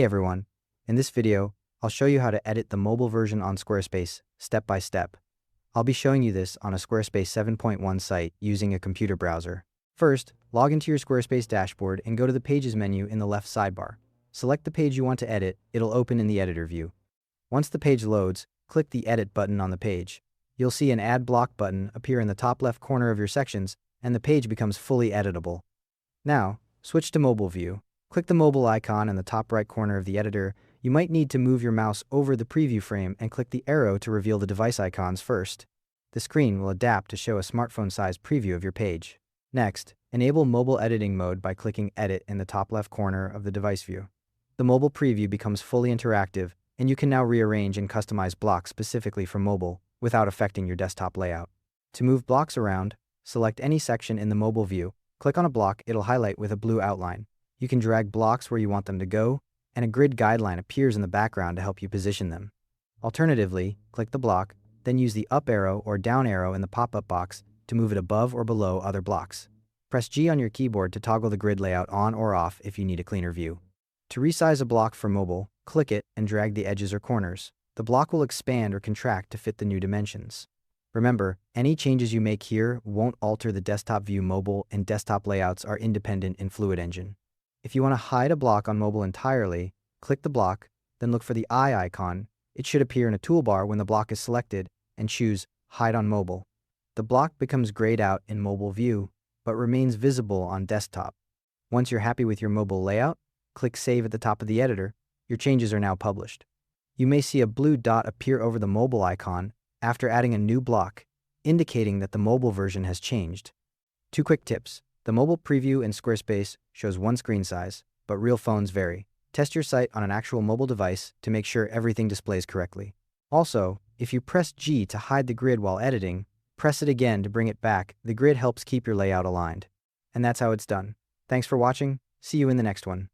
Hey everyone, in this video, I'll show you how to edit the mobile version on Squarespace, step by step. I'll be showing you this on a Squarespace 7.1 site using a computer browser. First, log into your Squarespace dashboard and go to the Pages menu in the left sidebar. Select the page you want to edit, it'll open in the editor view. Once the page loads, click the Edit button on the page. You'll see an Add Block button appear in the top left corner of your sections, and the page becomes fully editable. Now, switch to Mobile View. Click the mobile icon in the top right corner of the editor. You might need to move your mouse over the preview frame and click the arrow to reveal the device icons first. The screen will adapt to show a smartphone-sized preview of your page. Next, enable mobile editing mode by clicking Edit in the top left corner of the device view. The mobile preview becomes fully interactive, and you can now rearrange and customize blocks specifically for mobile without affecting your desktop layout. To move blocks around, select any section in the mobile view. Click on a block, it'll highlight with a blue outline. You can drag blocks where you want them to go, and a grid guideline appears in the background to help you position them. Alternatively, click the block, then use the up arrow or down arrow in the pop-up box to move it above or below other blocks. Press G on your keyboard to toggle the grid layout on or off if you need a cleaner view. To resize a block for mobile, click it and drag the edges or corners. The block will expand or contract to fit the new dimensions. Remember, any changes you make here won't alter the desktop view. Mobile and desktop layouts are independent in Fluid Engine. If you want to hide a block on mobile entirely, click the block, then look for the eye icon. It should appear in a toolbar when the block is selected, and choose Hide on Mobile. The block becomes grayed out in mobile view, but remains visible on desktop. Once you're happy with your mobile layout, click Save at the top of the editor. Your changes are now published. You may see a blue dot appear over the mobile icon after adding a new block, indicating that the mobile version has changed. 2 quick tips. The mobile preview in Squarespace shows one screen size, but real phones vary. Test your site on an actual mobile device to make sure everything displays correctly. Also, if you press G to hide the grid while editing, press it again to bring it back. The grid helps keep your layout aligned. And that's how it's done. Thanks for watching. See you in the next one.